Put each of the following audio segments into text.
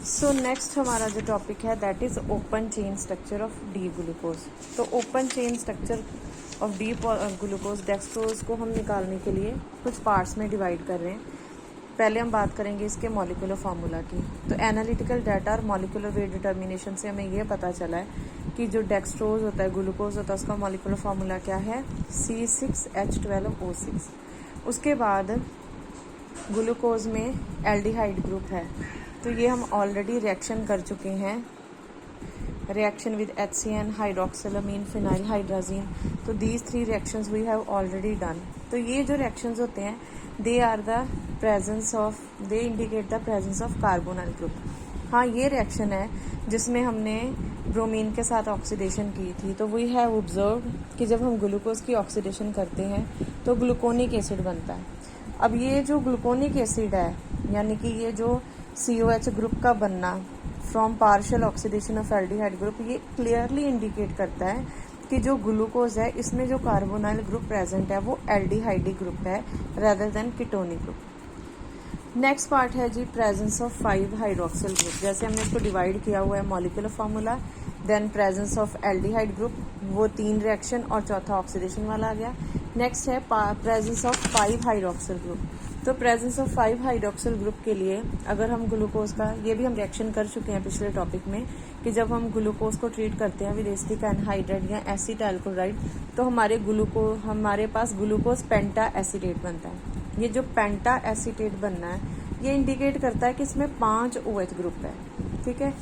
So next हमारा जो topic है that is open chain structure of D glucose. तो open chain structure of D glucose dextrose को हम निकालने के लिए कुछ पार्ट्स में डिवाइड कर रहे हैं। पहले हम बात करेंगे इसके मॉलिक्यूलर फार्मूला की। तो एनालिटिकल डाटा और मॉलिक्यूलर वेट डिटर्मिनेशन से हमें ये पता चला है कि जो डेक्सट्रोज होता है, ग्लूकोज होता है, उसका मॉलिक्यूलर फार्मूला क्या है, C6H12O6। उसके बाद ग्लूकोज में एल्डिहाइड ग्रुप है, तो ये हम ऑलरेडी रिएक्शन कर चुके हैं, reaction with HCN, hydroxylamine, phenyl hydrazine. तो these 3 reactions we have already done. तो ये जो रिएक्शंस होते हैं they are the presence of, they indicate the presence of carbonyl group. हाँ, ये रिएक्शन है जिसमें हमने ब्रोमीन के साथ ऑक्सीडेशन की थी। तो वी हैव ऑब्जर्व कि जब हम ग्लूकोज की ऑक्सीडेशन करते हैं तो ग्लूकोनिक एसिड बनता है। अब ये जो ग्लूकोनिक एसिड है, यानी कि ये जो COH ग्रुप का बनना from partial oxidation of aldehyde group, ये क्लियरली इंडिकेट करता है कि जो ग्लूकोज है इसमें जो कार्बोनाइल ग्रुप प्रेजेंट है वो एल्डिहाइडी ग्रुप है rather than ketonic group. Next part है जी प्रेजेंस ऑफ 5 हाइड्रोक्सिल ग्रुप। जैसे हमने इसको डिवाइड किया हुआ है molecular formula, then presence of aldehyde group, वो 3 रिएक्शन और चौथा ऑक्सीडेशन वाला आ गया। नेक्स्ट है प्रेजेंस ऑफ 5 हाइड्रोक्सिल ग्रुप। तो प्रेजेंस ऑफ 5 हाइड्रोक्सिल ग्रुप के लिए अगर हम ग्लूकोज का, ये भी हम रिएक्शन कर चुके हैं पिछले टॉपिक में, कि जब हम ग्लूकोज को ट्रीट करते हैं विद एसिटिक एनहाइड्राइड या एसिटाइलकोलाइड तो हमारे पास ग्लूकोज पेंटा एसीटेट बनता है। ये जो पेंटा एसीटेट बनना है ये इंडिकेट करता है कि इसमें 5 OH ग्रुप है। ठीक है।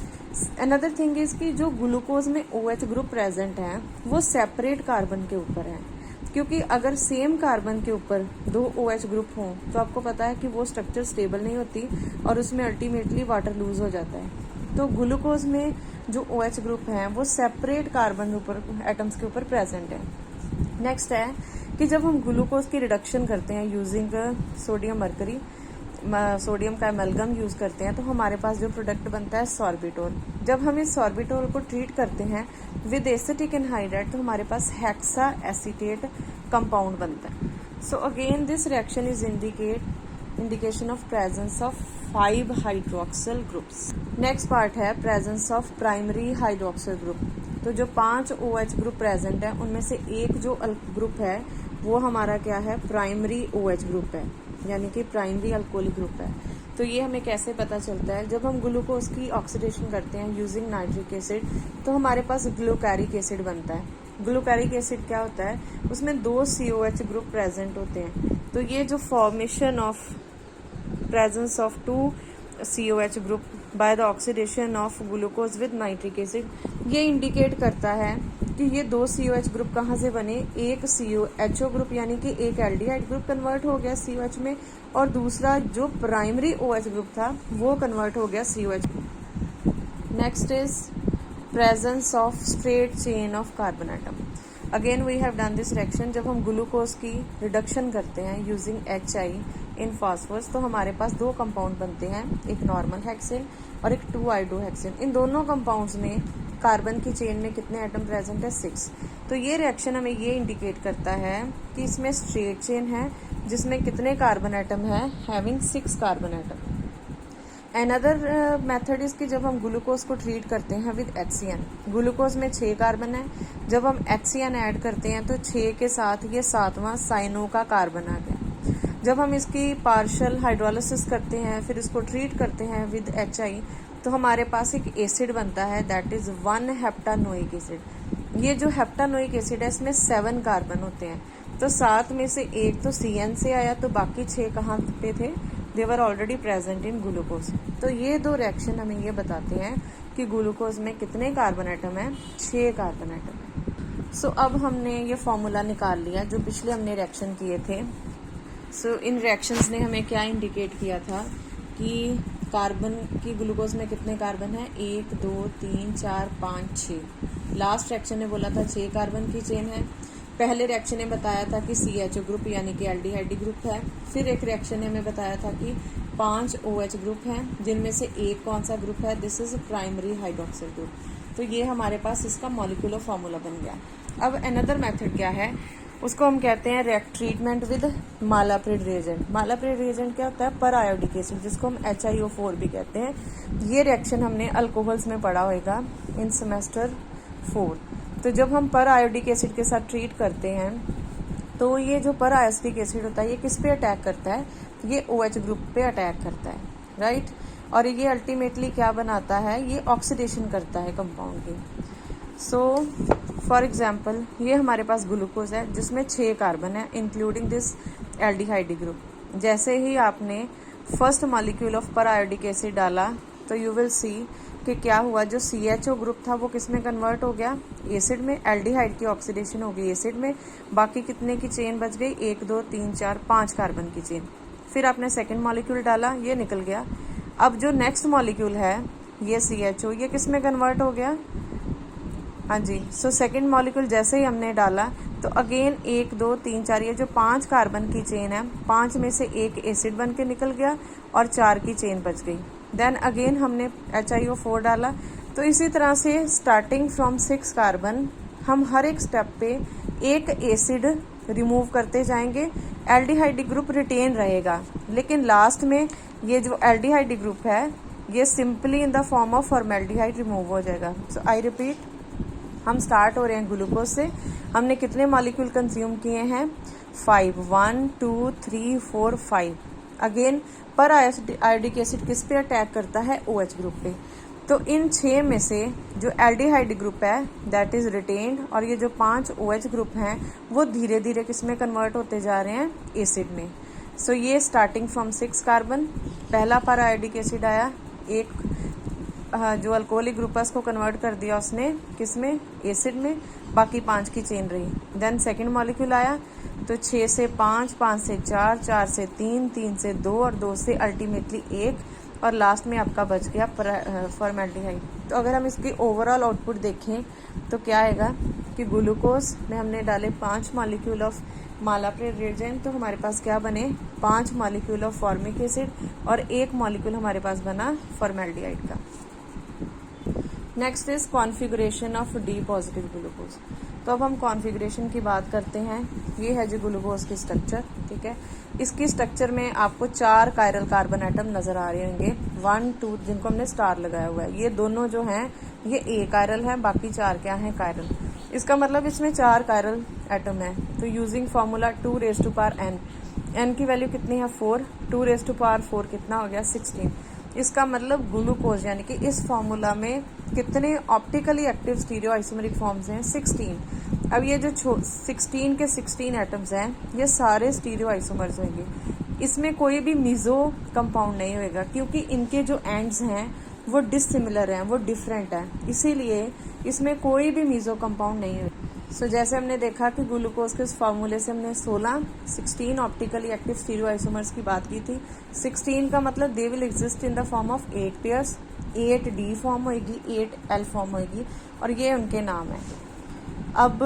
अनदर थिंग इज कि जो ग्लूकोज में OH ग्रुप प्रेजेंट है वो सेपरेट कार्बन के ऊपर है, क्योंकि अगर सेम कार्बन के ऊपर 2 OH ग्रुप हों तो आपको पता है कि वो स्ट्रक्चर स्टेबल नहीं होती और उसमें अल्टीमेटली वाटर लूज हो जाता है। तो ग्लूकोज में जो OH ग्रुप हैं वो सेपरेट कार्बन ऊपर एटम्स के ऊपर प्रेजेंट है। नेक्स्ट है कि जब हम ग्लूकोज की रिडक्शन करते हैं यूजिंग सोडियम मरकरी, सोडियम का एमलगम यूज करते हैं, तो हमारे पास जो प्रोडक्ट बनता है सॉर्बिटोल। जब हम इस सॉर्बिटोल को ट्रीट करते हैं विद एसिटिक एनहाइड्राइड तो हमारे पास हेक्सा एसीटेट कंपाउंड बनता है। So again this reaction is indication of presence of 5 hydroxyl groups. Next part है presence of primary hydroxyl group. तो जो 5 OH ग्रुप प्रेजेंट है उनमें से एक जो ग्रुप है वो हमारा क्या है, प्राइमरी OH ग्रुप है, यानी कि प्राइमरी अल्कोहलिक ग्रुप है। तो ये हमें कैसे पता चलता है, जब हम ग्लूकोज की ऑक्सीडेशन करते हैं यूजिंग नाइट्रिक एसिड तो हमारे पास ग्लूकारिक एसिड बनता है। ग्लूकारिक एसिड क्या होता है, उसमें 2 COH ग्रुप प्रेजेंट होते हैं। तो ये जो formation of presence of 2 COH group by the oxidation of glucose with nitric acid, ये इंडिकेट करता है कि ये 2 COH ग्रुप कहाँ से बने, एक COHO ग्रुप यानी कि एक एल्डिहाइड ग्रुप कन्वर्ट हो गया COH में, और दूसरा जो प्राइमरी OH ग्रुप था वो कन्वर्ट हो गया COH। Next is presence of straight chain of carbon atom. Again we have done this reaction. जब हम ग्लूकोज की रिडक्शन करते हैं यूजिंग HI इन फास्फोरस तो हमारे पास 2 कंपाउंड बनते हैं, एक नॉर्मल हेक्सेन और एक 2-iodohexane। इन दोनों कंपाउंड्स में कार्बन की चेन में कितने एटम प्रेजेंट है, 6। तो ये रिएक्शन हमें ये इंडिकेट करता है कि इसमें स्ट्रेट चेन है जिसमें कितने कार्बन एटम है, having 6 carbon atom. Another method is कि जब हम ग्लूकोज को ट्रीट करते हैं विद HCN, ग्लूकोज में 6 कार्बन है, जब हम HCN ऐड करते हैं तो 6 के साथ ये 7वां साइनो का कार्बन आ गया। जब हम इसकी पार्शियल हाइड्रोलिसिस करते हैं फिर इसको ट्रीट करते हैं विद HI तो हमारे पास एक एसिड बनता है दैट इज 1 हेप्टानोइक एसिड। ये जो हेप्टानोइक एसिड है इसमें 7 कार्बन होते हैं, तो 7 में से एक तो CN से आया, तो बाकी 6 कहाँ पे थे, they were already present in glucose. तो ये 2 रिएक्शन हमें ये बताते हैं कि ग्लूकोज में कितने कार्बन एटम है, 6 कार्बन एटम है। सो अब हमने ये फॉर्मूला निकाल लिया जो पिछले हमने रिएक्शन किए थे। सो इन रिएक्शंस ने हमें क्या इंडिकेट किया था कि कार्बन की ग्लूकोज में कितने कार्बन है, 1 2 3 4 5 6। लास्ट रिएक्शन ने बोला था 6 कार्बन की चेन है। पहले रिएक्शन ने बताया था कि CHO ग्रुप यानी कि एल्डिहाइड ग्रुप है। फिर एक रिएक्शन ने हमें बताया था कि 5 OH ग्रुप हैं जिनमें से एक कौन सा ग्रुप है, this is primary hydroxyl group. तो ये हमारे पास इसका मॉलिक्यूलर फार्मूला बन गया। अब अनदर मेथड क्या है उसको हम कहते हैं ट्रीटमेंट विद मालाप्रिड रिएजेंट। मालाप्रिड रिएजेंट क्या होता है? पर आयोडिक एसिड, जिसको हम HiO4 भी कहते हैं। ये रिएक्शन हमने अल्कोहल्स में पढ़ा होगा इन सेमेस्टर 4। तो जब हम पर आयोडिक एसिड के साथ ट्रीट करते हैं तो ये जो पर आयोडिक एसिड होता है ये किस पे अटैक करता है? ये OH ग्रुप पे अटैक करता है, राइट। और ये अल्टीमेटली क्या बनाता है? ये ऑक्सीडेशन करता है कंपाउंड की। सो फॉर एग्जाम्पल ये हमारे पास ग्लूकोज है जिसमें 6 कार्बन है इंक्लूडिंग दिस एल्डिहाइड ग्रुप। जैसे ही आपने फर्स्ट मॉलिक्यूल ऑफ पर आयोडिक एसिड डाला तो यू विल सी कि क्या हुआ, जो CHO ग्रुप था वो किस में कन्वर्ट हो गया? एसिड में। एल्डिहाइड की ऑक्सीडेशन हो गई एसिड में। बाकी कितने की चेन बच गई? 1 2 3 4 5 कार्बन की चेन। फिर आपने सेकेंड मॉलिक्यूल डाला, ये निकल गया। अब जो नेक्स्ट मॉलिक्यूल है ये CHO, ये किस में कन्वर्ट हो गया? हाँ जी। सो सेकेंड मॉलिक्यूल जैसे ही हमने डाला तो अगेन 1 2 3 4 ये जो 5 कार्बन की चेन है, 5 में से एक एसिड बन के निकल गया और 4 की चेन बच गई। देन अगेन हमने HiO4 डाला। तो इसी तरह से स्टार्टिंग फ्रॉम 6 कार्बन हम हर एक स्टेप पे एक एसिड रिमूव करते जाएंगे। एल्डिहाइड ग्रुप रिटेन रहेगा, लेकिन लास्ट में ये जो एल्डिहाइड ग्रुप है ये simply in the form of formaldehyde remove हो जाएगा। सो आई रिपीट, हम स्टार्ट हो रहे हैं ग्लूकोज से। हमने कितने मॉलिक्यूल कंज्यूम किए हैं? 5 1 2 3 4 5। अगेन पर आयोडिक एसिड किस पे अटैक करता है? OH ग्रुप पे। तो इन 6 में से जो एल्डिहाइड ग्रुप है दैट इज रिटेन्ड, और ये जो 5 OH ग्रुप हैं वो धीरे धीरे किस में कन्वर्ट होते जा रहे हैं? एसिड में। सो ये स्टार्टिंग फ्रॉम 6 कार्बन पहला पर आयोडिक एसिड आया, एक जो अल्कोहलिक ग्रुप है उसको कन्वर्ट कर दिया उसने किस में? एसिड में। बाकी 5 की चेन रही। देन सेकंड मॉलिक्यूल आया तो 6 से 5, 5 से 4, 4 से 3, 3 से 2 और 2 से अल्टीमेटली 1, और लास्ट में आपका बच गया फॉर्मेल्डिहाइड। तो अगर हम इसकी ओवरऑल आउटपुट देखें तो क्या आएगा कि ग्लूकोज में हमने डाले 5 मॉलिक्यूल ऑफ मालाप्रिड रिएजेंट, तो हमारे पास क्या बने? 5 मॉलिक्यूल ऑफ फॉर्मिक एसिड और 1 मॉलिक्यूल हमारे पास बना फॉर्मेल्डिहाइड का। Next is configuration of D positive glucose. तो अब हम कॉन्फ़िगरेशन की बात करते हैं। ये है जो ग्लूकोज की स्ट्रक्चर, ठीक है। इसकी स्ट्रक्चर में आपको 4 कायरल कार्बन एटम नजर आ रहे होंगे, 1 2 जिनको हमने स्टार लगाया हुआ है। ये दोनों जो हैं ये A कायरल है, बाकी 4 क्या हैं? कायरल। इसका मतलब इसमें 4 कायरल एटम है। तो यूजिंग फॉर्मूला 2n, n की वैल्यू कितनी है? 4, 2 कितना हो गया? 16। इसका मतलब ग्लूकोज यानी कि इस फॉर्मूला में कितने optically active stereo isomeric forms हैं? 16। अब ये जो 16 के 16 एटम्स हैं ये सारे स्टीरियो आइसोमर्स होंगे। इसमें कोई भी मीजो कंपाउंड नहीं होएगा क्योंकि इनके जो एंड्स हैं वो डिसिमिलर हैं, वो डिफरेंट हैं, इसीलिए इसमें कोई भी मीजो कंपाउंड नहीं होगा। सो जैसे हमने देखा कि ग्लूकोज के इस फार्मूले से हमने 16 ऑप्टिकली एक्टिव स्टीरियो आइसोमर्स की बात की थी। 16 का मतलब they will exist in the form of 8 pairs, 8D form होगी, 8L फॉर्म होगी, और ये उनके नाम है। अब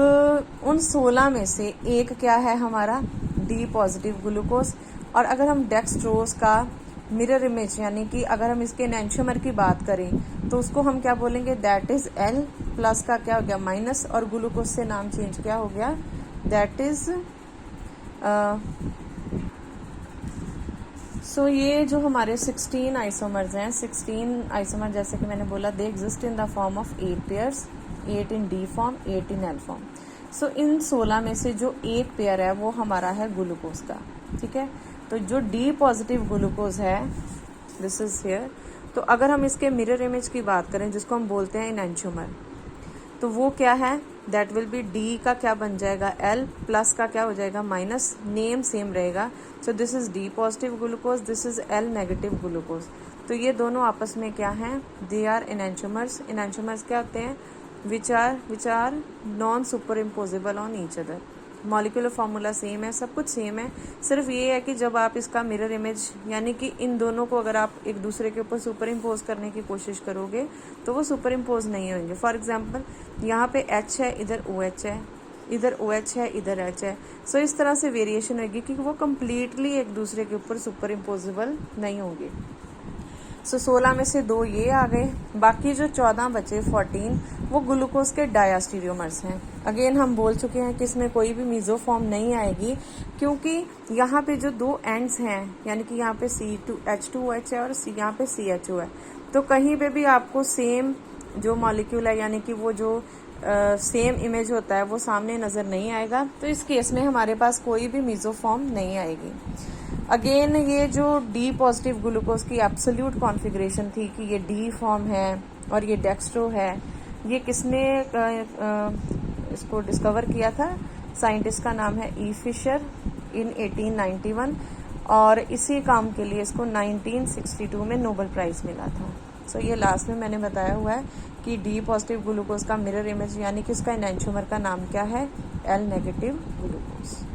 उन 16 में से एक क्या है हमारा? D positive glucose. और अगर हम डेक्सट्रोज का मिरर इमेज यानी कि अगर हम इसके एनेंटियोमर की बात करें तो उसको हम क्या बोलेंगे? दैट इज L प्लस का क्या हो गया? माइनस, और ग्लूकोज से नाम चेंज क्या हो गया? दैट इज सो ये जो हमारे 16 आइसोमर्स हैं, 16 आइसोमर जैसे कि मैंने बोला they exist in the form of 8 pairs, 8 in D form, 8 in L form. So in 16 में से जो एक पेयर है वो हमारा है ग्लूकोज का, ठीक है। तो जो डी पॉजिटिव ग्लूकोज है दिस इज हियर। तो अगर हम इसके मिरर इमेज की बात करें जिसको हम बोलते हैं एनेंटियोमर, तो वो क्या है? दैट विल बी डी का क्या बन जाएगा? L प्लस का क्या हो जाएगा? माइनस, नेम सेम रहेगा। So this is D positive glucose, this is L negative glucose. तो ये दोनों आपस में क्या हैं? They are enantiomers. एनेंटियोमर्स क्या होते हैं? Which are non superimposable on each other. Molecular formula same है, सब कुछ सेम है, सिर्फ ये है कि जब आप इसका मिरर इमेज यानी कि इन दोनों को अगर आप एक दूसरे के ऊपर सुपर इम्पोज करने की कोशिश करोगे तो वो सुपर इम्पोज नहीं होंगे। फॉर एग्जांपल यहाँ पे H है, इधर OH है, इधर OH है, इधर H है। सो इस तरह से वेरिएशन होगी कि वो कम्प्लीटली एक दूसरे के ऊपर सुपर इम्पोजेबल नहीं होंगे। सो 16 में से 2 ये आ गए, बाकी जो 14 बचे 14 वो ग्लूकोज के डायास्टीरियोमर्स हैं। अगेन हम बोल चुके हैं कि इसमें कोई भी मीजोफॉर्म नहीं आएगी, क्योंकि यहाँ पे जो दो एंड्स हैं, यानी कि यहाँ पे H2OH है और यहाँ पे CHO है, तो कहीं पे भी आपको सेम जो मॉलिक्यूल है, यानी कि वो जो सेम इमेज होता है, वो सामने नज़र नहीं आएगा। तो इस केस में हमारे पास कोई भी मीजोफॉर्म नहीं आएगी। अगेन ये जो D पॉजिटिव ग्लूकोज की एब्सोल्यूट कॉन्फ़िगरेशन थी कि ये D फॉर्म है और ये डेक्स्ट्रो है, ये किसने इसको डिस्कवर किया था? साइंटिस्ट का नाम है E फिशर इन 1891, और इसी काम के लिए इसको 1962 में नोबेल प्राइज मिला था। सो ये लास्ट में मैंने बताया हुआ है कि D पॉजिटिव ग्लूकोज का मिरर इमेज, यानी कि इसका एनेंटियोमर का नाम क्या है? L negative glucose.